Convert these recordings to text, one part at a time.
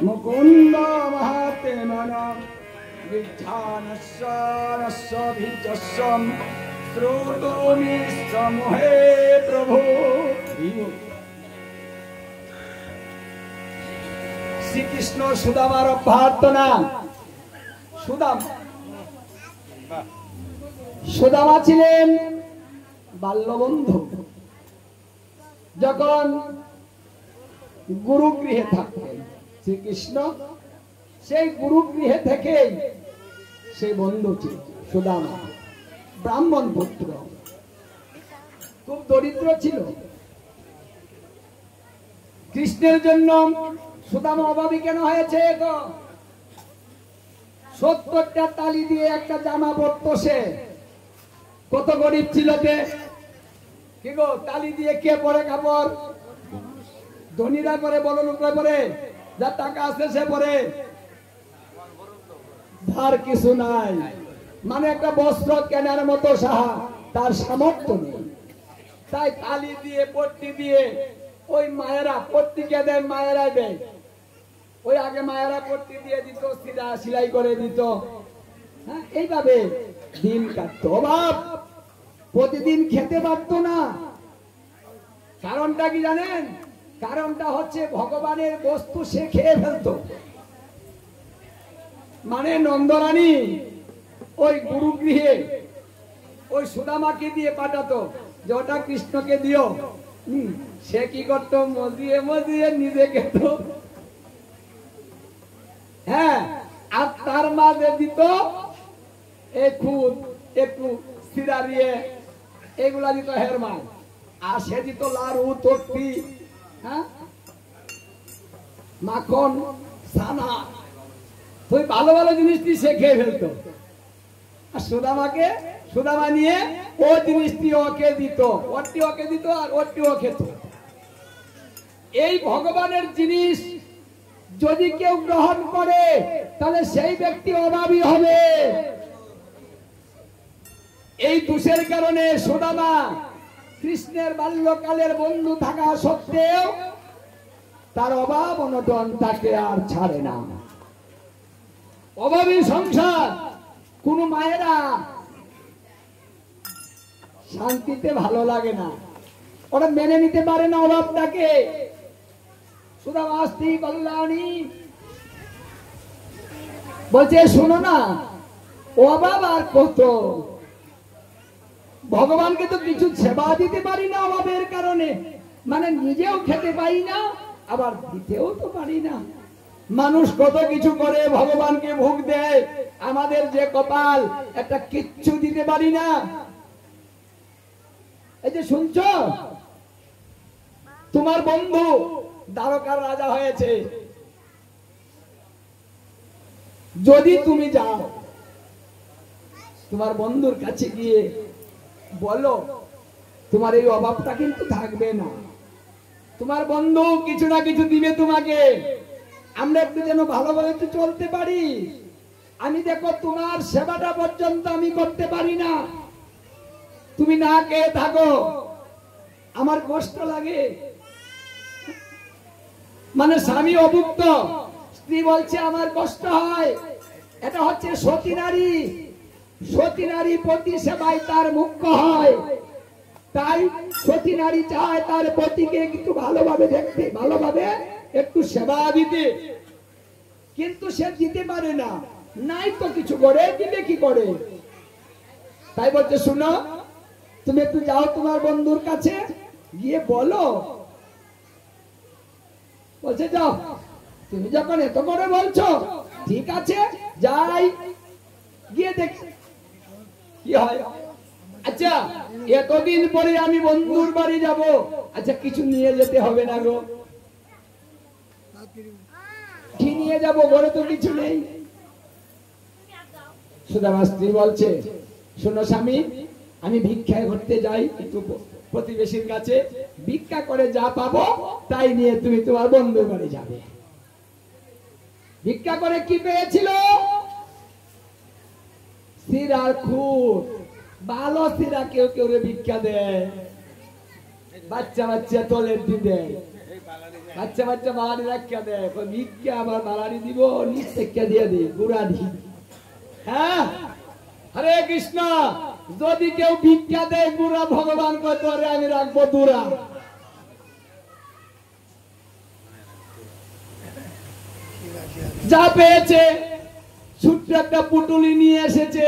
মুকুন্দ মহাতে মন বিধানস্য শ্রোতুমিষ্টমহে প্রভু। শ্রীকৃষ্ণ সুদামার অভ্যর্থনা। সুদামা ছিলেন বাল্যবন্ধু। যখন গুরুগৃহে থাকতেন শ্রীকৃষ্ণ, সেই গুরুগৃহে থেকে সেই বন্ধু ছিল সুদামা। ব্রাহ্মণ পুত্র, খুব দরিদ্র ছিল। কৃষ্ণের জন্য সুদামা অভাবী কেন হয়েছে? 70টা তালি দিয়ে একটা জামা পরতো সে। কত গরিব ছিল যে, কি গো, তালি দিয়ে কে পরে কাপড়? ধনীরা পরে, বড় লোকরা পরে, যার টাকা আছে সে পরে। ধার কিছু নাই, মানে একটা বস্ত্র কেনার মতো সাহা তার সামর্থ্য নেই। তাই তালি দিয়ে পট্টি দিয়ে ওই মায়েরা পট্টিকে দেয়, মায়েরা দেয়। ওই আগে মায়েরা পট্টি দিয়ে দিত, সেলাই করে দিত। হ্যাঁ, এইভাবে দিন কাটতো। অভাব, প্রতিদিন খেতে পারত না। কারণটা কি জানেন? কারণটা হচ্ছে ভগবানের বস্তু সে খেয়ে ফেলত। মানে নন্দরানী ওই গুরুগৃহে ওই সুদামাকে দিয়ে পাঠাতো যে ওটা কৃষ্ণকে দিও। সে কি করত? মজিয়ে মজিয়ে নিজে খেত। হ্যাঁ, আর তার মাঝে দিত এই খুদ, একটু সিরারিয়ে, এগুলা দিত হেরমান। আর সে দিত লাড়ু, তরতি, হ্যাঁ, মাখন, ছানা। তুই ভালো ভালো জিনিসটি সে খেয়ে ফেলতো। আর সুদামা নিয়ে ও জিনিসটি ওকে দিত, ওরটি ওকে দিত, আর ওরটি ও খেত। এই ভগবানের জিনিস যদি কেউ গ্রহণ করে তাহলে সেই ব্যক্তি অভাবী হবে। এই দোষের কারণে সুদামা কৃষ্ণের বাল্যকালের বন্ধু থাকা সত্ত্বেও তার অভাব অনটন তাকে আর ছাড়ে না। অভাবী সংসার, কোন মায়েরা শান্তিতে ভালো লাগে না, ওরা মেনে নিতে পারে না অভাবটাকে। সুদামাস্তি কল্যাণী বলছে, শোনো না, অভাব আর কত, ভগবানকে তো কিছু সেবা দিতে পারি না অভাবের কারণে। মানে নিজেও খেতে পারি না, আবার দিতেও তো পারি না। মানুষ কত কিছু করে, ভগবানকে ভোগ দেয়, আমাদের যে কপাল, একটা কিচ্ছু দিতে পারি না। এই যে শুনছ, তোমার বন্ধু দ্বারকার রাজা হয়েছে। যদি তুমি যাও তোমার বন্ধুর কাছে গিয়ে বলো তোমার এই অভাবটা কিন্তু থাকবে না, তোমার বন্ধু কিছু না কিছু দিবে তোমাকে, আমরা একটু যেন ভালোভাবে একটু চলতে পারি। আমি দেখো তোমার সেবাটা পর্যন্ত আমি করতে পারি না, তুমি না খেয়ে থাকো, আমার কষ্ট লাগে। মানে স্বামী অভুক্ত, স্ত্রী বলছে আমার কষ্ট হয়। এটা হচ্ছে সতী নারী। সতী নারী পতি সেবায় তার মুখ্য হয়। তাই সতী নারী চায় তার পতিকে একটু ভালোভাবে দেখতে, ভালোভাবে একটু সেবা দিতে, কিন্তু সে দিতে পারে না, নাই তো কিছু করে, দিবে কি করে? তাই বলছে, শুনো, তুমি একটু যাও তোমার বন্ধুর কাছে গিয়ে বলো। বলছে যাও, তুমি যখন এত করে বলছো, ঠিক আছে যাই, গিয়ে দেখি কি হয়। আচ্ছা, এতদিন পরে আমি বন্ধুর বাড়ি যাব, আচ্ছা কিছু নিয়ে যেতে হবে না গো? কি নিয়ে যাব? ঘরে তো কিছু নেই। সুদামা স্ত্রী বলছে, শোনো স্বামী, আমি ভিক্ষায় করতে যাই একটু প্রতিবেশীর কাছে, ভিক্ষা করে যা পাবো তাই নিয়ে তুমি তোমার বন্ধুর বাড়ি যাবে। ভিক্ষা করে কি পেয়েছিল? সিরার খুদ, ভালো সিরা কেউ কেউ ভিক্ষা দেয়, বাচ্চা বাচ্চা তলের দি দেয়। বাচ্চা বাচ্চা বাড়ি রাখিয়া দেয়, ভিক্ষা আবার বাড়ি দিব, নিচ থেকে দিয়ে দিই গুড়া দিই। হ্যাঁ, হরে কৃষ্ণ। যদি কেউ ভিক্ষা দেয় গুড়া, ভগবান কত আমি রাখবো দুরা। যা পেয়েছে ছোট্ট একটা পুটুলি নিয়ে এসেছে,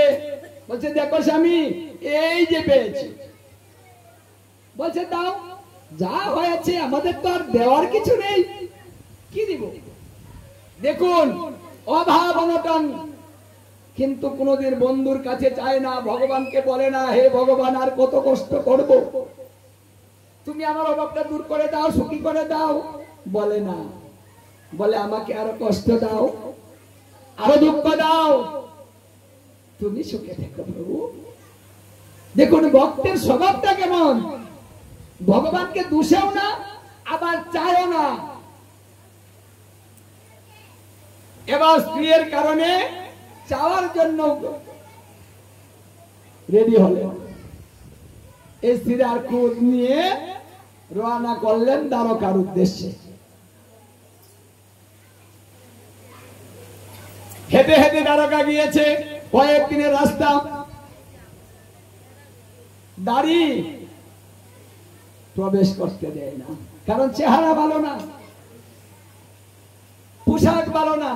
বলছে দেখো স্বামী এই যে পেয়েছি। বলছে দাও, যা হয়েছে, আমাদের তো আর দেওয়ার কিছু নেই, কি দিব। দেখুন অভাব অনটন, কিন্তু কোনদিন বন্ধুর কাছে চায় না, ভগবানকে বলে না হে ভগবান আর কত কষ্ট করব, তুমি আমার অভাবটা দূর করে দাও, সুখী করে দাও, বলে না। বলে আমাকে আরো কষ্ট দাও, আরো দুঃখ দাও, তুমি সুখে থেকো প্রভু। দেখুন ভক্তের স্বভাবটা কেমন, ভগবানকে দোষেও না আবার চায়ও না। এবার স্ত্রীর কারণে চাওয়ার জন্য রেডি হলেন। এই স্ত্রীর খোঁজ নিয়ে রওনা করলেন দ্বারকার উদ্দেশ্যে। হেঁটে হেঁটে দ্বারকা গিয়েছে, কয়েকদিনের রাস্তা। দাড়ি প্রবেশ করতে দেয় না, কারণ চেহারা ভালো না, পোশাক ভালো না,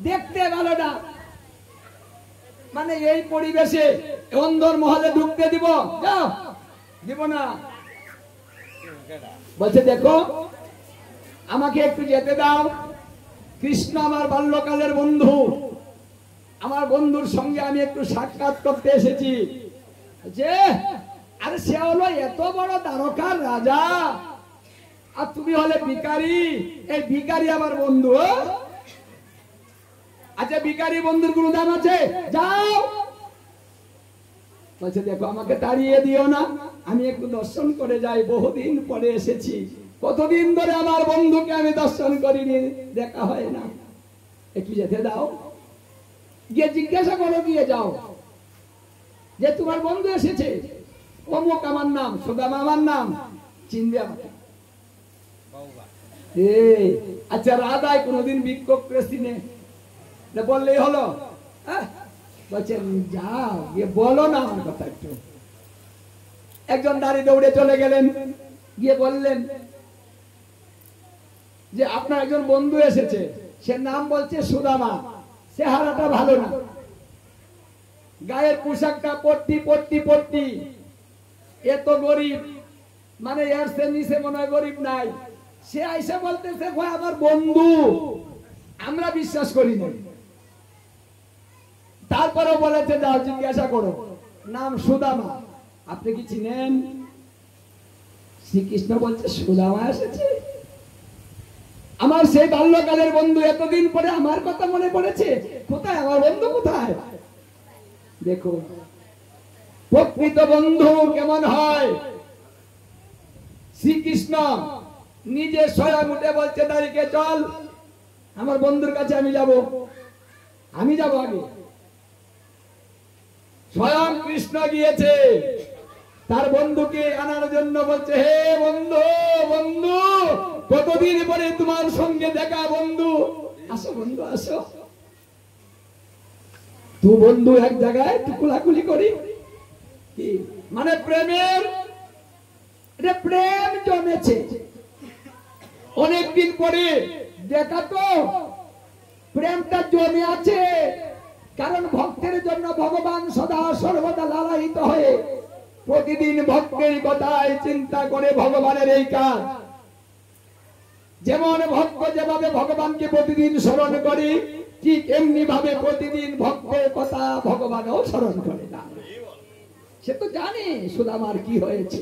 দেখতে ভালো না। মানে এই পরিবেশে অন্দর মহলে ঢুকতে দিব? যাও, দিব না। বলছে দেখো আমাকে একটু যেতে দাও, কৃষ্ণ আমার বাল্যকালের বন্ধু, আমার বন্ধুর সঙ্গে আমি একটু সাক্ষাৎ করতে এসেছি। যে আরে সে হলো এত বড় দ্বারকার রাজা, আর তুমি হলে ভিখারি, এই ভিখারি আমার বন্ধু। আচ্ছা ভিখারি বন্ধুর কোনো দাম আছে? যাও। বলছে দেখো আমাকে তাড়িয়ে দিও না, আমি একটু দর্শন করে যাই, বহুদিন পরে এসেছি, কতদিন ধরে আমার বন্ধুকে আমি দর্শন করিনি, দেখা হয় না, একটু যেতে দাও। গিয়ে জিজ্ঞাসা করো, গিয়ে যাও যে তোমার বন্ধু এসেছে, অমুক আমার নাম, সুদামা আমার নাম, চিনবে আমাকে? আচ্ছা রাধায় কোনদিন বিক্ষোভ করেছি না, বললেই হলো? বলছেন যাও গিয়ে বলো না আমার কথা একটু। একজন দাঁড়িয়ে দৌড়ে চলে গেলেন, গিয়ে বললেন যে আপনার একজন বন্ধু এসেছে, সে নাম বলছে সুদামা, চেহারাটা ভালো না, গায়ের পোশাকটা পট্টি পট্টি পট্টি, এত গরিব, মানে এর সে নিচে মনে হয় গরিব নাই। সে আইসা বলতেছে ভাই আমার বন্ধু, আমরা বিশ্বাস করি না। তারপরেও বলেছে যাও জিজ্ঞাসা করো, নাম সুদামা, আপনি কি চিনেন? শ্রীকৃষ্ণ বলছে সুদামা এসেছে, আমার সেই বাল্যকালের বন্ধু, এতদিন পরে আমার কথা মনে পড়েছে, কোথায় আমার বন্ধু কোথায়? দেখো প্রকৃত বন্ধু কেমন হয়। শ্রীকৃষ্ণ নিজে স্বয়ং উঠে বলছে দাঁড়িয়ে চল, আমার বন্ধুর কাছে আমি যাব, আমি যাব আগে। স্বয়ং কৃষ্ণ গিয়েছে তার বন্ধুকে আনার জন্য, বলছে হে বন্ধু, বন্ধু কতদিন পরে তোমার সঙ্গে দেখা, বন্ধু আসো, বন্ধু আসো। তু বন্ধু এক জায়গায় কুলাকুলি করি, মানে প্রেমের প্রেম জমেছে অনেকদিন পরে দেখা, তো প্রেমটা জমে আছে, কারণ ভক্তের জন্য ভগবান সদা সর্বদা লালায়িত হয়ে প্রতিদিন ভক্তের কথায় চিন্তা করে ভগবানের এই কাজ। যেমন ভক্ত যেভাবে ভগবানকে প্রতিদিন স্মরণ করে, ঠিক এমনি ভাবে প্রতিদিন ভক্তের কথা ভগবানও স্মরণ করে না। সে তো জানে সুদামার কি হয়েছে,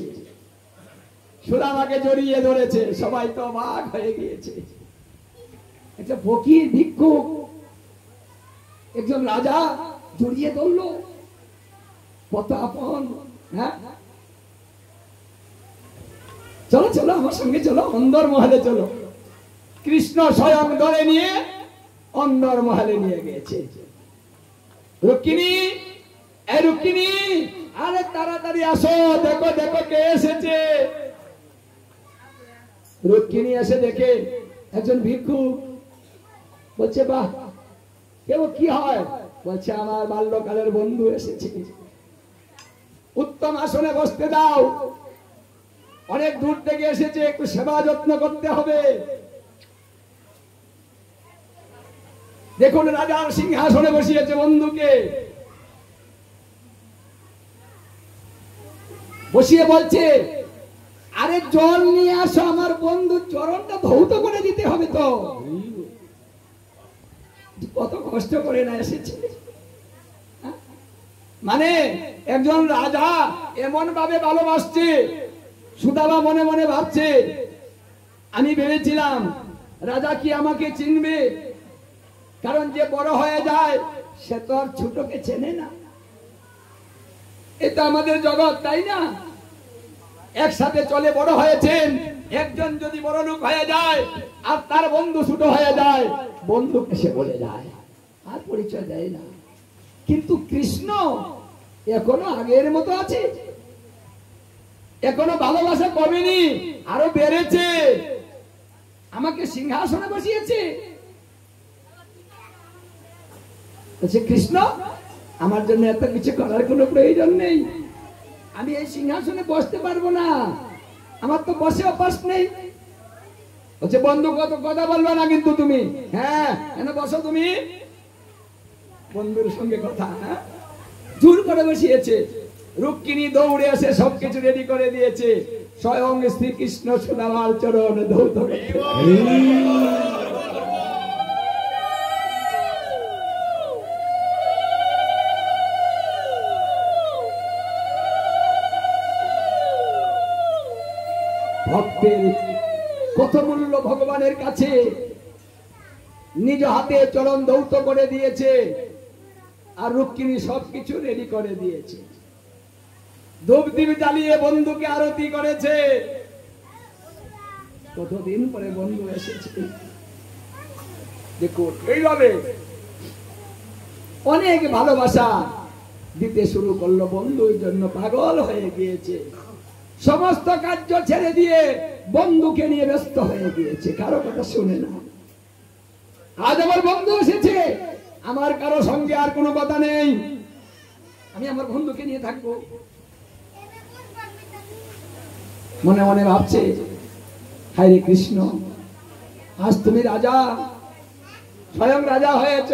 সুদামাকে জড়িয়ে ধরেছে, সবাই তো অবাক হয়ে গিয়েছে। একটা ফকির ভিক্ষুক একজন রাজা জড়িয়ে ধরলো, কত আপন। হ্যাঁ চলো চলো আমার সঙ্গে চলো, অন্দর মহলে চলো। কৃষ্ণ স্বয়ং ধরে নিয়ে অন্দর মহলে নিয়ে গিয়েছে। রুক্মিণী, এ রুক্মিণী, আরে তাড়াতাড়ি আসো, দেখো দেখো কে এসেছে। রুক্মিণী এসে দেখে একজন ভিক্ষু, বলছে বাহ, কেউ কি হয়? বলছে আমার বাল্যকালের বন্ধু এসেছে, উত্তম আসনে বসতে দাও, অনেক দূর থেকে এসেছে, একটু সেবা যত্ন করতে হবে। দেখুন রাজার সিংহাসনে বসিয়েছে বন্ধুকে, বসিয়ে বলছে আরে জল নিয়ে আসো, আমার বন্ধুর চরণটা ধৌত করে দিতে হবে। তো কত কষ্ট করে না এসেছে। মানে একজন রাজা এমন ভাবে ভালোবাসছে, সুদামা মনে মনে ভাবছে আমি ভেবেছিলাম রাজা কি আমাকে চিনবে, কারণ যে বড় হয়ে যায় সে তো আর ছোটকে চেনে না। এটা আমাদের জগৎ, তাই না? একসাথে চলে বড় হয়েছেন, একজন যদি বড় লোক হয়ে যায় আর তার বন্ধু ছোট হয়ে যায়, বন্ধুকে সে বলে যায়, আর পরিচয় দেয় না। কিন্তু কৃষ্ণ এখনো আগের মতো আছে, এখনো ভালোবাসা কমেনি, আরো বেড়েছে। আমাকে সিংহাসনে বসিয়েছে, কৃষ্ণ আমার জন্য এত কিছু করার কোনো প্রয়োজন নেই, আমি এই সিংহাসনে বসতে পারবো না, আমার তো বসে অভ্যাস নেই। বলছে বন্ধু কত কথা বলবে না কিন্তু তুমি, হ্যাঁ কেন বসো তুমি, বন্ধুর সঙ্গে কথা। জোর করে বসিয়েছে। রুক্মিণী দৌড়ে এসে সবকিছু রেডি করে দিয়েছে, স্বয়ং শ্রীকৃষ্ণ সুদামার চরণ ধৌত করতে। ভক্তের কত মূল্য ভগবানের কাছে, নিজ হাতে চরণ ধৌত করে দিয়েছে, আর রুক্মিণী সবকিছু রেডি করে দিয়েছে। ধূপদীপ জ্বালিয়ে বন্ধুকে আরতি করেছে। কতদিন পরে বন্ধু এসেছে, দেখুন এইভাবে অনেক ভালোবাসা দিতে শুরু করলো, বন্ধুর জন্য পাগল হয়ে গিয়েছে, সমস্ত কার্য ছেড়ে দিয়ে বন্ধুকে নিয়ে ব্যস্ত হয়ে গিয়েছে, কারো কথা শুনে না। আজ আমার বন্ধু এসেছে, আমার কারো সঙ্গে আর কোনো কথা নেই, আমি আমার বন্ধুকে নিয়ে থাকবো। মনে মনে ভাবছে হায় রে কৃষ্ণ, আজ তুমি রাজা, স্বয়ং রাজা হয়েছ,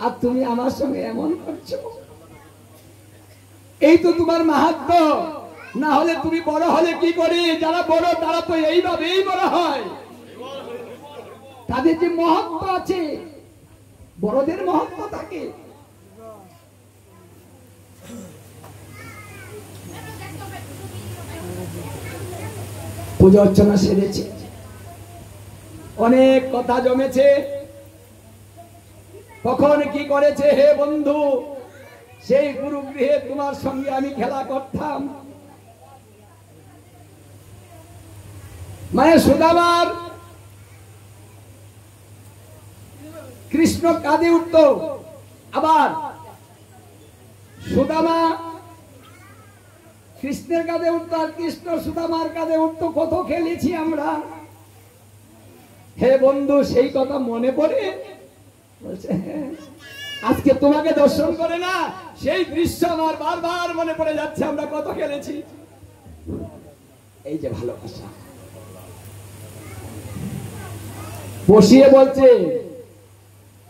আর তুমি আমার সঙ্গে এমন করছো, এই তো তোমার মাহাত্ম্য। না হলে তুমি বড় হলে কি করে, যারা বড় তারা তো এইভাবেই বড় হয়, তাদের যে মহত্ব আছে, বড়দের মহত্ব থাকে। পূজা অর্চনা সেরেছে, অনেক কথা জমেছে, কখন কি করেছে। হে বন্ধু, সেই গুরুগৃহে তোমার সঙ্গে আমি খেলা করতাম, মানে সুদামার কৃষ্ণ কাঁদে উঠত, আবার সুদামা কৃষ্ণের কাঁধে উঠতো, আর কৃষ্ণ সুদামার কাঁধে উঠতো, কত খেলেছি আমরা। হে বন্ধু, সেই কথা মনে পড়ে? বলছে হ্যাঁ, আজকে তোমাকে দর্শন করে না সেই দৃশ্য আমার বারবার মনে পড়ে যাচ্ছে, আমরা কত খেলেছি। এই যে ভালোবাসা, বসিয়ে বলছে,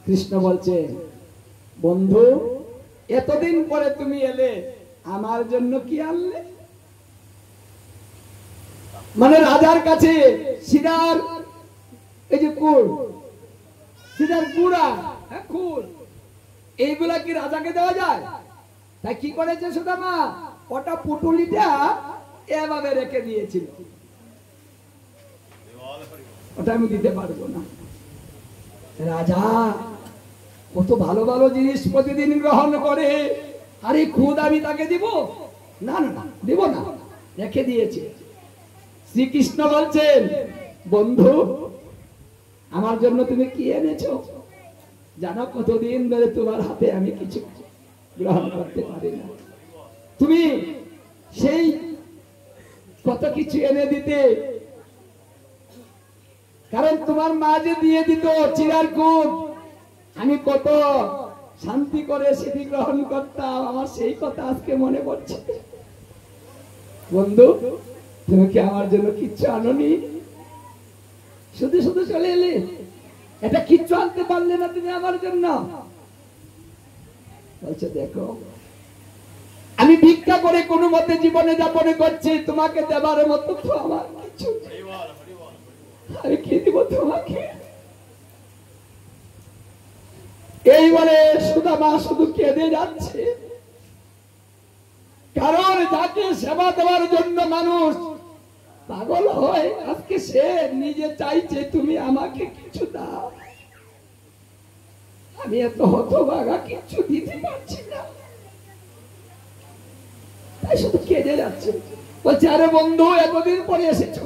কৃষ্ণ বলছে বন্ধু এতদিন পরে তুমি এলে, আমার জন্য কি আনলে? মানে রাজার কাছে সিদার, এই যে কুল, সিদার গুড়া, কুল, এইগুলা কি রাজাকে দেওয়া যায়? তাই কি করেছে সুদামা, ওটা পুটুলিটা এভাবে রেখে দিয়েছিল, ওটা আমি দিতে পারবো না। রাজা কত ভালো ভালো জিনিস প্রতিদিন গ্রহণ করে, আরে খুদ আমি তাকে দিব না, না না দিব না, রেখে দিয়েছে। শ্রীকৃষ্ণ বলছেন বন্ধু আমার জন্য তুমি কি এনেছো জানো? কতদিন ধরে তোমার হাতে আমি কিছু গ্রহণ করতে পারি না, তুমি সেই কত কিছু এনে দিতে কারণ তোমার মা যে দিয়ে দিত চিরার কুদ, আমি কত শান্তি করে সেটি গ্রহণ করতাম, আমার সেই কথা আজকে মনে পড়ছে। বন্ধু, তুমি কি আমার জন্য কিচ্ছু আনোনি? শুধু শুধু চলে এলে, এটা কিচ্ছু আনতে পারলে না তুমি আমার জন্য? বলছে দেখো, আমি ভিক্ষা করে কোনো মতে জীবনে যাপন করছি, তোমাকে দেবার মতো তো আমার কিছু নেই। আমি কি দিব তোমাকে? এই বলে সুদামা শুধু কেঁদে যাচ্ছে। কারণ যাকে সেবা দেওয়ার জন্য মানুষ পাগল হয়, আজকে সে নিজে চাইছে তুমি আমাকে কিছু দাও। আমি এত হতভাগা, কিছু দিতে পারছি না, তাই শুধু কেঁদে যাচ্ছে। বলছে আরে বন্ধু, এতদিন পরে এসেছো,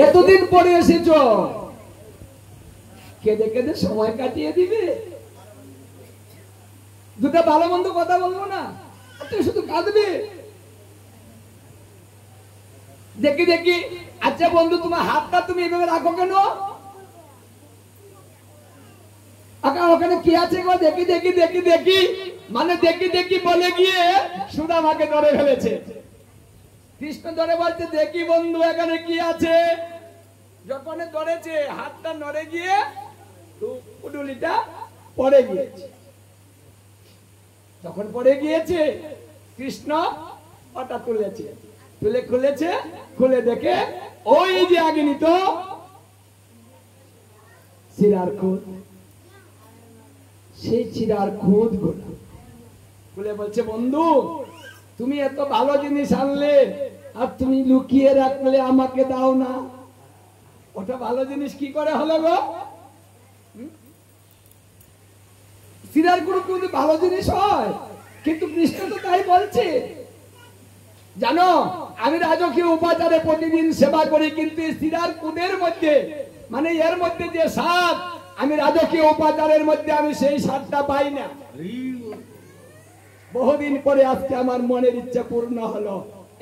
এতদিন পরে এসেছো, কেঁদে কেঁদে সময় কাটিয়ে দিবে? দুটা ভালো মন্দ কথা বলবো না, তুই শুধু কাঁদবে? দেখি দেখি। আচ্ছা বন্ধু, তোমার হাতটা তুমি এভাবে রাখো কেন? ওখানে কি আছে গো? দেখি দেখি দেখি দেখি, মানে দেখি দেখি বলে গিয়ে সুদামাকে ধরে ফেলেছে। কৃষ্ণ ধরে বলছে দেখি বন্ধু এখানে কি আছে। যখন ধরেছে, হাতটা নড়ে গিয়ে পুটুলিটা পড়ে গিয়েছে। যখন পড়ে গিয়েছে, কৃষ্ণ ওটা তুলেছে, খুলেছে, খুলে দেখে ওই যে আগে তো চিরার খুদ, সেই চিরার খুদ খুলে বলছে বন্ধু, তুমি এত ভালো জিনিস আনলে আর তুমি লুকিয়ে রাখলে, আমাকে দাও না। ওটা ভালো জিনিস কি করে হলো গো? চিরার খুদ ভালো জিনিস হয়, কিন্তু কৃষ্ণ তো তাই বলছে। জানো, আমি রাজকীয় উপাচারে প্রতিদিন সেবা করি, কিন্তু চিরার কুদের মধ্যে, মানে এর মধ্যে যে স্বাদ, আমি রাজকীয় উপাচারের মধ্যে আমি সেই স্বাদটা পাই না। বহুদিন পরে আজকে আমার মনের ইচ্ছা পূর্ণ হলো।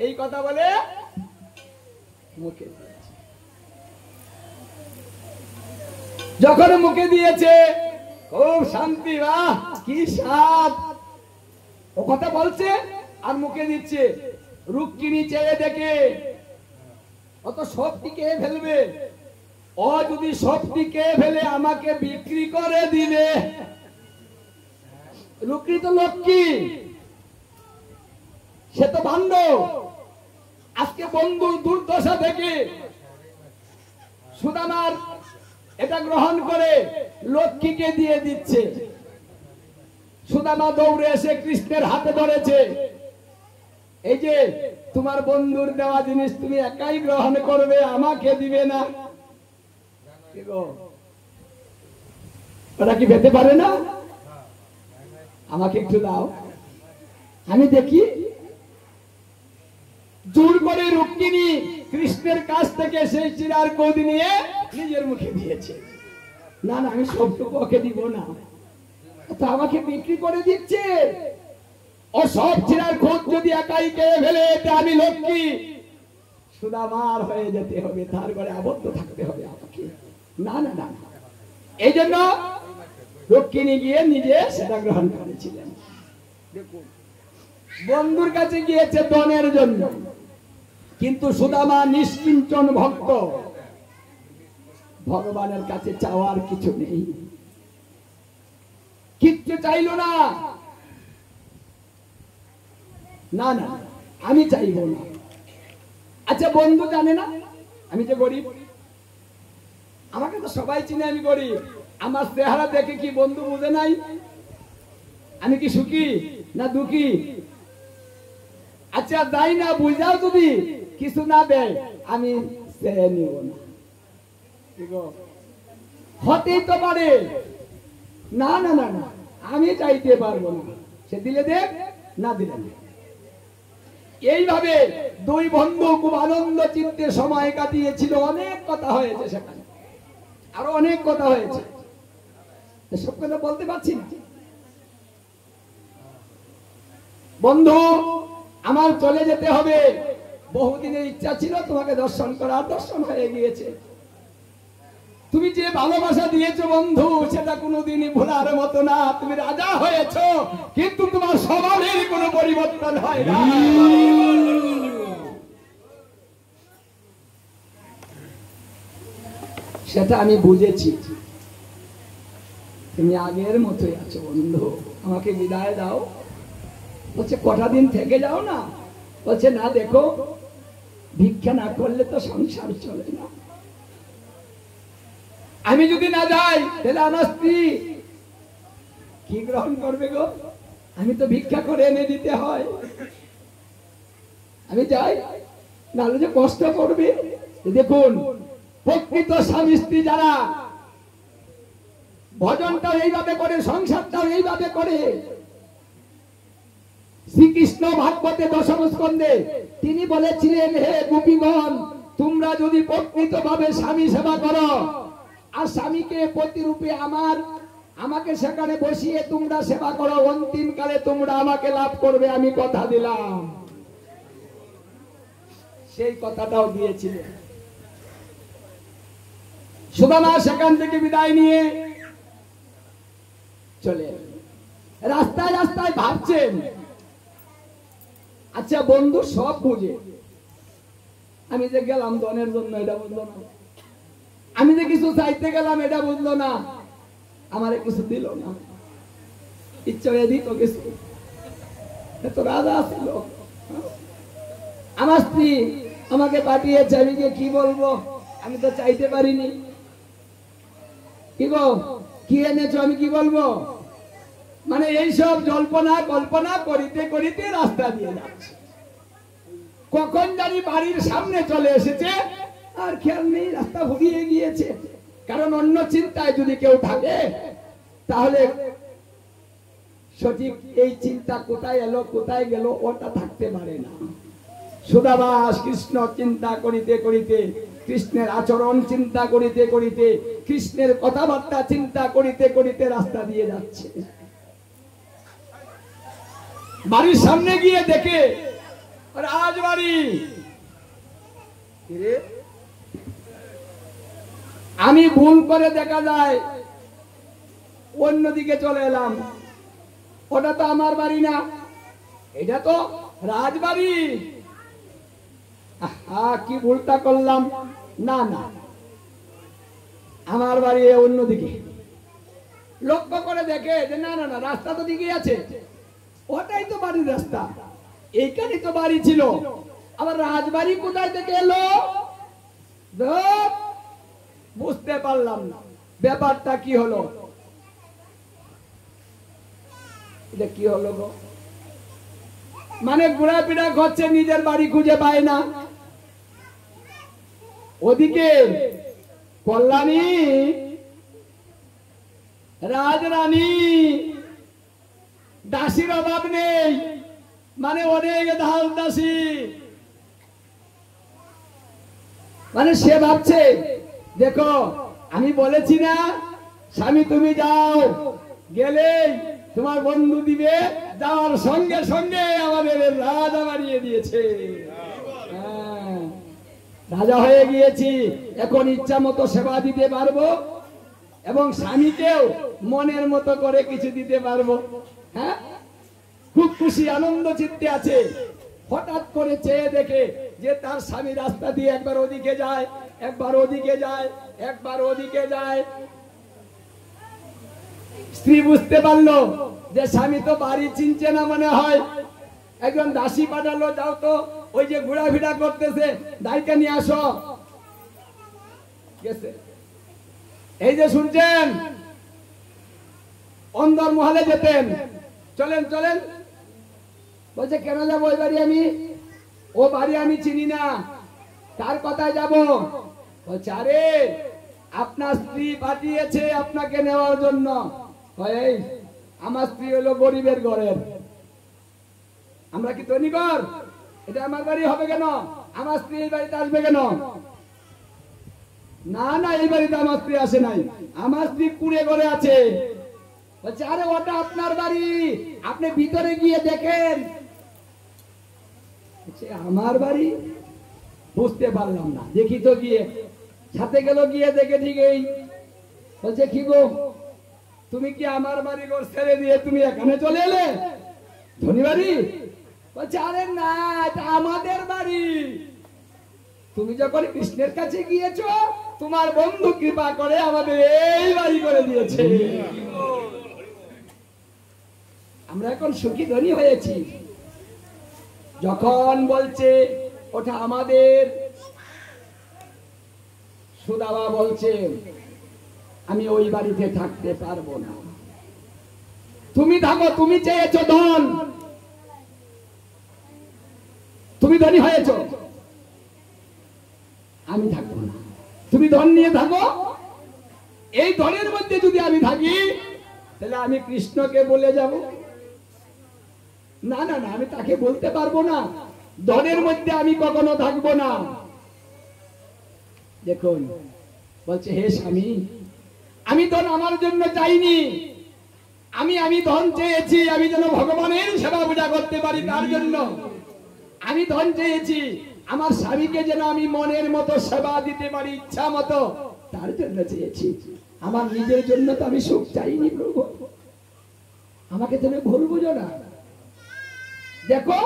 এই কথা বলে মুখে যখন মুখে দিয়েছে, খুব শান্তি, বাহ কি স্বাদ, ও কথা বলছে আর মুখে দিচ্ছে। রুক্মিণী চেয়ে দেখে অত সবটি কে ফেলবে, ও যদি সবটি কে ফেলে আমাকে বিক্রি করে দিবে। রুক্মিণী তো লক্ষ্মী, সে তো ভাণ্ড। আজকে বন্ধুর দুর্দশা থেকে সুদামার এটা গ্রহণ করে লক্ষ্মীকে দিয়ে দিচ্ছে। সুদামা দৌড়ে এসে কৃষ্ণের হাতে ধরেছে, এই যে তোমার বন্ধুর দেওয়া জিনিস তুমি একাই গ্রহণ করবে, আমাকে দিবে না। ওরা কি পেতে পারে না? আমাকে একটু দাও, আমি দেখি। জোর করে রুক্মিণী কৃষ্ণের কাছ থেকে সেই চিরার কুদ নিয়ে নিজের মুখে দিয়েছে। না না, আমি সবটুকু ওকে দিব না, তো আমাকে বিক্রি করে দিচ্ছে। ও সব চিরার খুদ যদি একাই খেয়ে ফেলে, আমি লক্ষ্মী সুদামার হয়ে যেতে হবে, তার ঘরে আবদ্ধ থাকতে হবে আমাকে। না না না, এই জন্য রুক্মিণী গিয়ে নিজে সেটা গ্রহণ করেছিলেন। দেখুন, বন্ধুর কাছে গিয়েছে ধনের জন্য, কিন্তু সুদামা নিষ্কিঞ্চন ভক্ত, ভগবানের কাছে চাওয়ার কিছু নেই, কিচ্ছু চাইল না। না না, আমি চাইব না। আচ্ছা বন্ধু জানে না আমি যে গরিব, আমাকে তো সবাই চিনে আমি গরিব, আমার চেহারা দেখে কি বন্ধু বুঝে নাই আমি কি সুখী না দুঃখী? আচ্ছা তাই না, বুঝাও যদি কিছু না দেয় আমি চেয়ে নিব না। হতেই তো পারে, না না না না, আমি চাইতে পারবো না, সে দিলে দেখ, না দিলে না। এইভাবে দুই বন্ধু খুব আনন্দ চিত্তে সময় কাটিয়েছিল। অনেক কথা হয়েছে সেখানে, আরো অনেক কথা হয়েছে, সব কথা বলতে পারছি না। বন্ধু, আমার চলে যেতে হবে। বহুদিনের ইচ্ছা ছিল তোমাকে দর্শন করার, দর্শন হয়ে গিয়েছে। তুমি যে ভালোবাসা দিয়েছো বন্ধু, সেটা কোনোদিনই ভোলার মতো না। তুমি রাজা হয়েছো, কিন্তু তোমার স্বভাবের কোনো পরিবর্তন হয় না। সেটা আমি বুঝেছি। তুমি আগের মতোই আছো বন্ধু, আমাকে বিদায় দাও। বলছে কটা দিন থেকে যাও না। বলছে না, দেখো ভিক্ষা না করলে তো সংসার চলে না। আমি যদি না যাই তাহলে আমার স্ত্রী কি গ্রহণ করবে গো? আমি তো ভিক্ষা করে এনে দিতে হয়। আমি যাই, নাহলে যে কষ্ট করবে। দেখুন, প্রকৃত স্বামী স্ত্রী যারা ভজনটাও এইভাবে করে, সংসারটাও এইভাবে করে। শ্রীকৃষ্ণ ভাগবতে দশম স্কন্ধে তিনি বলেছিলেন, হে গোপীগণ, তোমরা যদি প্রকৃতভাবে স্বামী সেবা করো আর স্বামীকে প্রতিরূপে আমাকে সেখানে বসিয়ে তোমরা সেবা করো, অন্তিম কালে তোমরা আমাকে লাভ করবে, আমি কথা দিলাম। সেই কথাটাও দিয়েছিলেন। সুদামা সেখান থেকে বিদায় নিয়ে চলে রাস্তায় রাস্তায় ভাবছেন, আচ্ছা বন্ধু সব বুঝে, আমি যে গেলাম ধনের জন্য এটা বুঝলো না, আমি যে কিছু চাইতে গেলাম এটা বুঝলো না, আমারে কিছু দিল না, ইচ্ছা হয়ে দিত কিছু, এত রাজা ছিল। আমার স্ত্রী আমাকে পাঠিয়েছে, আমি কি বলবো, আমি তো চাইতে পারিনি। কি গো, কি এনেছো, আমি কি বলবো? মানে এইসব জল্পনা কল্পনা করিতে করিতে রাস্তা দিয়ে যাচ্ছে। কখন জানি বাড়ির সামনে চলে এসেছে, আর খেয়াল নেই, রাস্তা ভুলিয়ে গিয়েছে। কারণ অন্য চিন্তায় যদি কেউ থাকে, তাহলে সঠিক এই চিন্তা কোথায় এলো কোথায় গেল ওটা থাকতে পারে না। সুদাবাস কৃষ্ণ চিন্তা করিতে করিতে, কৃষ্ণের আচরণ চিন্তা করিতে করিতে, কৃষ্ণের কথাবার্তা চিন্তা করিতে করিতে রাস্তা দিয়ে যাচ্ছে। বাড়ির সামনে গিয়ে দেখে রাজবাড়ি। আমি ভুল করে দেখা যায় অন্যদিকে চলে এলাম, ওটা তো আমার বাড়ি না, এটা তো রাজবাড়ি। কি ভুলটা করলাম, না না, আমার বাড়ি অন্যদিকে। লক্ষ্য করে দেখে যে না না না, রাস্তা তো দিকে আছে, ওটাই তো বাড়ির রাস্তা, এইখানে তো বাড়ি ছিল, আবার রাজবাড়ি কোথায় থেকে এলো বুঝতে পারলাম না। ব্যাপারটা কি হলো, এটা কি হলো গো? মানে ঘোরাফেরা করছে, নিজের বাড়ি খুঁজে পায় না। ওদিকে কল্যাণী রাজরানী, দাসীর অভাব নেই, মানে অনেক ধাল দাসী। মানে সে ভাবছে, দেখো আমি বলেছি না স্বামী তুমি যাও, গেলে তোমার বন্ধু দিবে, যাওয়ার সঙ্গে সঙ্গে আমাদের রাজা বানিয়ে দিয়েছে। রাজা হয়ে গিয়েছি, এখন ইচ্ছা মতো সেবা দিতে পারবো এবং স্বামীকেও মনের মতো করে কিছু দিতে পারবো। হ্যাঁ, খুব খুশি আনন্দ চিত্তে আছে। হঠাৎ করে চেয়ে দেখে যে তার স্বামী রাস্তা দিয়ে একবার ওদিকে যায়, একবার ওদিকে যায়, একবার ওদিকে যায়। স্ত্রী বুঝতে পারলো যে স্বামী তো বাড়ি চিনছে না মনে হয়, একজন দাসী পাঠালো, যাও তো ওই যে ঘোরাফেরা করতেছে দায়িত্ব নিয়ে আসো। গেছে, এই যে শুনছেন অন্দর মহলে যেতেন, চলেন চলেন। বলছে কেন যাবো ওই বাড়ি, ও বাড়ি আমি চিনি না, তার কথায় যাব। বলছে আরে আপনার স্ত্রী পাঠিয়েছে আপনাকে নেওয়ার জন্য। এই আমার স্ত্রী হলো গরিবের ঘরের, আমরা কি ধনীঘর, এটা আমার বাড়ি হবে কেন, আমার স্ত্রী এই বাড়িতে আসবে কেন? না না, এই বাড়িতে আমার স্ত্রী আসে নাই, আমার স্ত্রী কুড়ে ঘরে আছে। বলছে আরে ওটা আপনার বাড়ি, আপনি ভিতরে গিয়ে দেখেন আমার বাড়ি বুঝতে পারলাম না, দেখি তো গিয়ে, সাথে গেল, গিয়ে দেখে ঠিক এই বলছে কি গো তুমি কি আমার বাড়ি ঘর ছেড়ে দিয়ে তুমি এখানে চলে এলে ধনী বাড়ি? বলছে আরে না, এটা আমাদের বাড়ি। তুমি যখন কৃষ্ণের কাছে গিয়েছো তোমার বন্ধু কৃপা করে আমাদের এই বাড়ি করে দিয়েছে। আমরা এখন সুখী ধনী হয়েছি। যখন বলছে ওটা আমাদের, সুদামা বলছে আমি ওই বাড়িতে থাকতে পারবো না। তুমি থাকো, তুমি চেয়েছো ধন, তুমি ধনী হয়েছো, আমি থাকবো না। তুমি ধন নিয়ে থাকো, এই ধনের মধ্যে যদি আমি থাকি তাহলে আমি কৃষ্ণকে বলে যাব। না না না, আমি তাকে বলতে পারবো না, ধনের মধ্যে আমি কখনো থাকবো না। দেখুন বলছে হে স্বামী, আমি ধন আমার জন্য চাইনি, আমি ধন চেয়েছি আমি যেন ভগবানের সেবা পূজা করতে পারি, তার জন্য আমি ধন চেয়েছি। আমার স্বামীকে যেন আমি মনের মতো সেবা দিতে পারি, ইচ্ছা মতো, তার জন্য চেয়েছি। আমার নিজের জন্য তো আমি সুখ চাইনি প্রভু, আমাকে তুমি ভুল বুঝো না। দেখো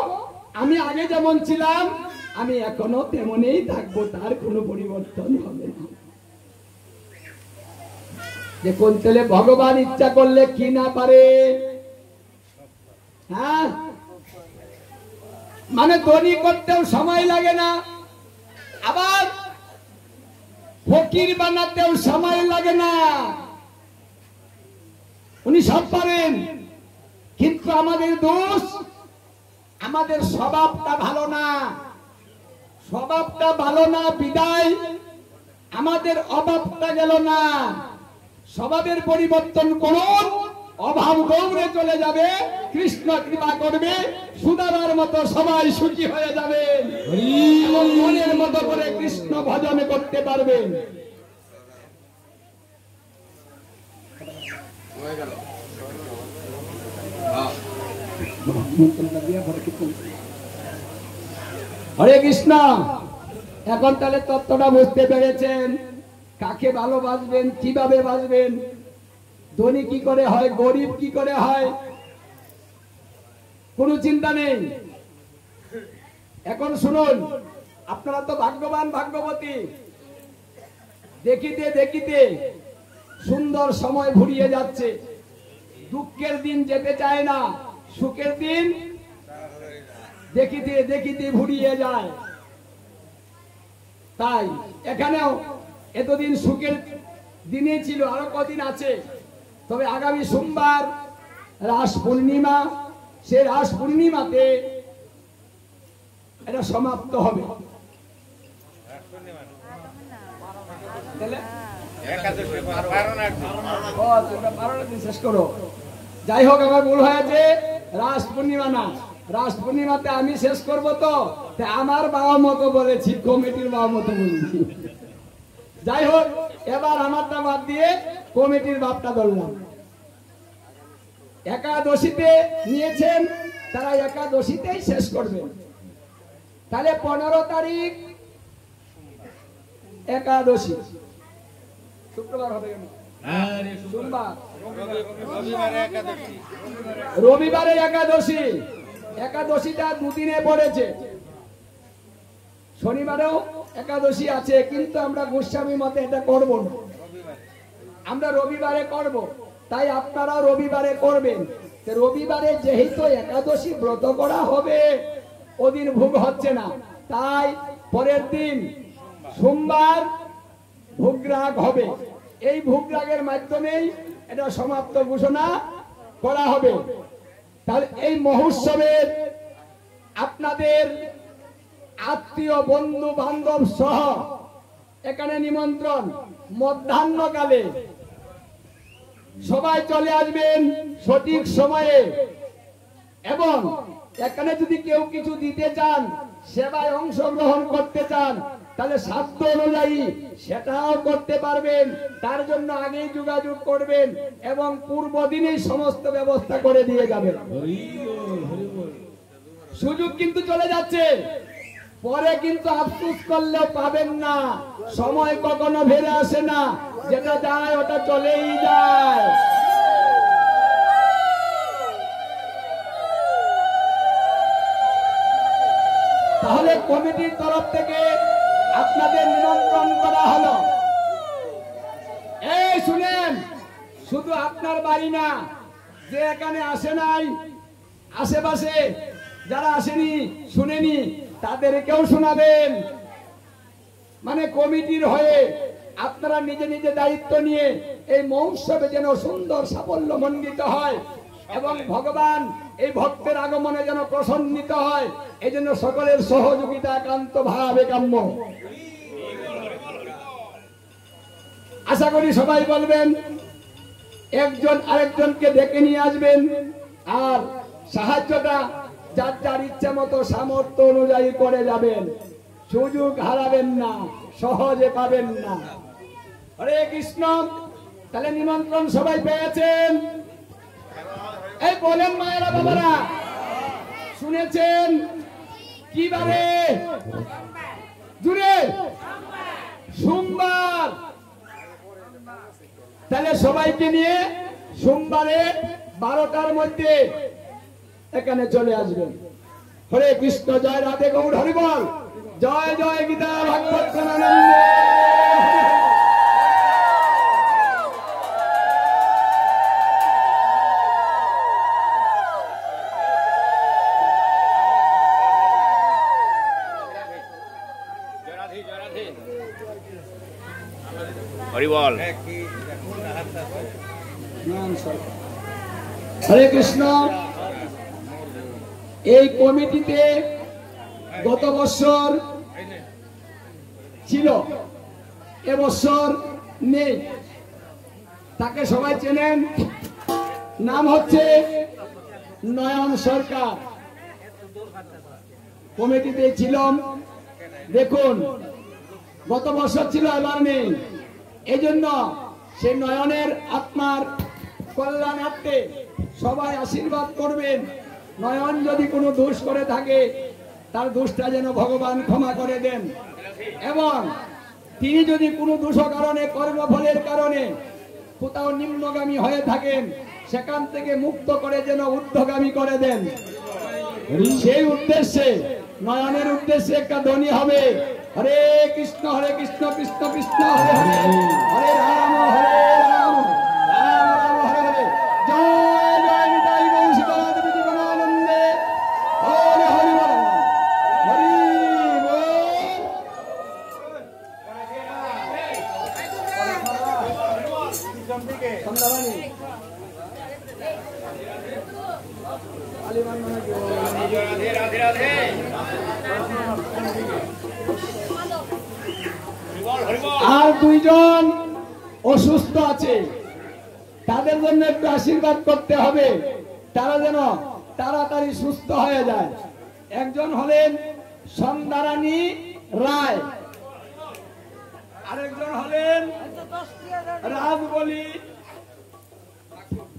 আমি আগে যেমন ছিলাম আমি এখনো তেমনই থাকবো, তার কোনো পরিবর্তন হবে না। দেখুন তাহলে ভগবান ইচ্ছা করলে কি না পারে। হ্যাঁ, মানে ধনী করতেও সময় লাগে না, আবার ফকির বানাতেও সময় লাগে না, উনি সব পারেন। কিন্তু আমাদের দোষ, আমাদের স্বভাবটা ভালো না, স্বভাবটা ভালো না বিদায় আমাদের অভাবটা গেল না। স্বভাবের পরিবর্তন করুন, অভাব দৌড়ে চলে যাবে, কৃষ্ণ কৃপা করবে, সুদামার মতো সবাই সুখী হয়ে যাবে এবং মনের মতো করে কৃষ্ণ ভজন করতে পারবেন। হরে কৃষ্ণ। এখন তাহলে তত্ত্বটা বুঝতে পেরেছেন, কাকে ভালোবাসবেন, কিভাবে বাসবেন, ধনী কি করে হয়, গরিব কি করে হয়, কোনো চিন্তা নেই। এখন শুনুন, আপনারা তো ভাগ্যবান ভাগ্যবতী, দেখিতে দেখিতে সুন্দর সময় ঘুরিয়ে যাচ্ছে, দুঃখের দিন যেতে চায় না, সুখের দিন দেখিতে দেখিতে ঘুরিয়ে যায়। তাই এখানেও এতদিন সুখের দিনে ছিল, আরো কদিন আছে, তবে আগামী সোমবার রাস পূর্ণিমা, সে রাস পূর্ণিমাতে এটা সমাপ্ত হবে। শেষ করো। যাই হোক, আমার ভুল হয়েছে, রাস পূর্ণিমা না, রাস পূর্ণিমাতে আমি শেষ করবো, তো আমার বাবা মতো বলেছি, কমিটির বাবা মতো বলেছি। যাই হোক, এবার আমারটা বাদ দিয়ে কমিটির বাপটা ধরলাম। একাদশীতে নিয়েছেন, তারা একাদশীতেই শেষ করবেন। তাহলে 15 তারিখ একাদশী, শুক্রবার হবে কেন? সোমবার, রবিবারে একাদশী, একাদশীটা দুদিনে পড়েছে। শনিবারেও একাদশী আছে, কিন্তু আমরা গোস্বামী মতে এটা করব না, আমরা রবিবারে করব। তাই আপনারা রবিবারে করবেন। রবিবারে যেহেতু একাদশী ব্রত করা হবে, ওদিন ভোগ হচ্ছে না, তাই পরের দিন সোমবার ভোগরাগ হবে। এই ভোগরাগের মাধ্যমেই এটা সমাপ্ত ঘোষণা করা হবে। তাহলে এই মহোৎসবের আপনাদের আত্মীয় বন্ধু বান্ধব সহ এখানে নিমন্ত্রণ, মধ্যাহ্নকালে সবাই চলে আসবেন সঠিক সময়ে। এবং এখানে যদি কেউ কিছু দিতে চান, সেবায় অংশগ্রহণ করতে চান, তাহলে সাধ্য অনুযায়ী সেটাও করতে পারবেন। তার জন্য আগেই যোগাযোগ করবেন এবং পূর্ব দিনেই সমস্ত ব্যবস্থা করে দিয়ে যাবেন। সুযোগ কিন্তু চলে যাচ্ছে, পরে কিন্তু আফসোস করলেও পাবেন না। সময় কখনো ফিরে আসে না, যেটা যায় ওটা চলেই যায়। তাহলে কমিটির তরফ থেকে আপনাদের নিমন্ত্রণ করা হলো। এই শুনেন, শুধু আপনার বাড়ি না, যে এখানে আসে নাই, আশেপাশে যারা আসেনি শুনেনি তাদেরকেও শোনাবেন। মানে কমিটির হয়ে আপনারা নিজে নিজে দায়িত্ব নিয়ে এই মহোৎসবে যেন সুন্দর সাফল্য মণ্ডিত হয় এবং ভগবান এই ভক্তের আগমনে যেন প্রসন্নিত হয়, এই জন্য সকলের সহযোগিতা একান্ত ভাবে কাম্য। আশা করি সবাই বলবেন, একজন আরেকজনকে ডেকে নিয়ে আসবেন, আর সাহায্যটা যার যার ইচ্ছা মতো সামর্থ্য অনুযায়ী করে যাবেন। সুযোগ হারাবেন না, সহজে পাবেন না। হরে কৃষ্ণ। তাহলে নিমন্ত্রণ সবাই পেয়েছেন? এই বলেন মায়েরা বাবারা, শুনেছেন? কিবারে? জুড়ে সোমবার। তাহলে সবাইকে নিয়ে সোমবারে 12টার মধ্যে এখানে চলে আসবেন। হরে কৃষ্ণ। জয় রাধে গৌর হরি বল। জয় জয় গীতা ভাগবত প্রেমানন্দে। হরি বল। হরে কৃষ্ণ। এই কমিটিতে গত বছর ছিল, এবছর নেই। তাকে সবাই চেনেন, নাম হচ্ছে নয়ন সরকার। কমিটিতে ছিলাম, দেখুন গত বছর ছিল, এবার নেই। এই জন্য সেই নয়নের আত্মার কল্যাণার্থে সবাই আশীর্বাদ করবেন। নয়ন যদি কোনো দোষ করে থাকে, তার দোষটা যেন ভগবান ক্ষমা করে দেন, এবং তিনি যদি কোনো দোষ কারণে, কর্মফলের কারণে কোথাও নিম্নগামী হয়ে থাকেন, সেখান থেকে মুক্ত করে যেন ঊর্ধ্বগামী করে দেন। সেই উদ্দেশ্যে, নয়নের উদ্দেশ্যে একটা ধ্বনি হবে, হরে কৃষ্ণ কৃষ্ণ কৃষ্ণ হরে হরে, হরে রাম রাম রাম হরে হরে। জয় জয় নিতাই গৌর সীতানাথ প্রীতি প্রেমানন্দে। হরে হরি বল, হরি বল। সন্ধ্যাবাণী রাধে রাধে। আর দুইজন অসুস্থ আছে, তাদের জন্য একটু আশীর্বাদ করতে হবে, তারা যেন তাড়াতাড়ি সুস্থ হয়ে যায়। একজন হলেন সন্ধ্যারানী রায়, আরেকজন হলেন রাজবলি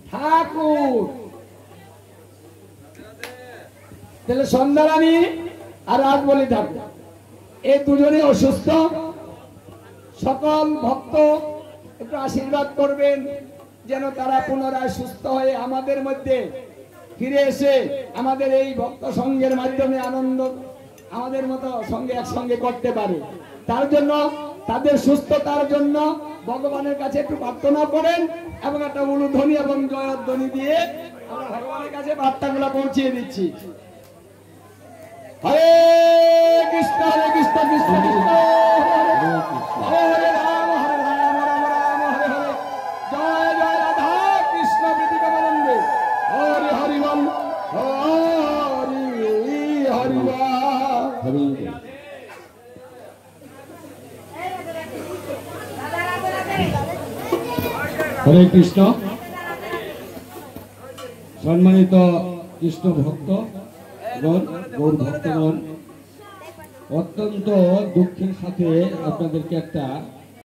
ঠাকুর। তাহলে সন্ধ্যারানী আর রাজবলি ঠাকুর এই দুজনে অসুস্থ। সকল ভক্ত একটু আশীর্বাদ করবেন যেন তারা পুনরায় সুস্থ হয়ে আমাদের মধ্যে ফিরে এসে আমাদের এই ভক্ত সঙ্গের মাধ্যমে আনন্দ আমাদের মতো সঙ্গে একসঙ্গে করতে পারে। তার জন্য, তাদের সুস্থতার জন্য ভগবানের কাছে একটু প্রার্থনা করেন, এবং একটা উলুধ্বনি এবং জয়ধ্বনি দিয়ে আমরা ভগবানের কাছে বার্তাগুলো পৌঁছিয়ে দিচ্ছি। হরে কৃষ্ণ কৃষ্ণ কৃষ্ণ হরে রাম রাম রাম হরে হরে। জয় জয় রাধা কৃষ্ণ প্রীতি প্রেমানন্দে। হরি হরি বল, হরি হরি বল। হরে কৃষ্ণ। সম্মানিত কৃষ্ণ ভক্ত গৌর ভক্তগণ, অত্যন্ত দুঃখের সাথে আপনাদেরকে একটা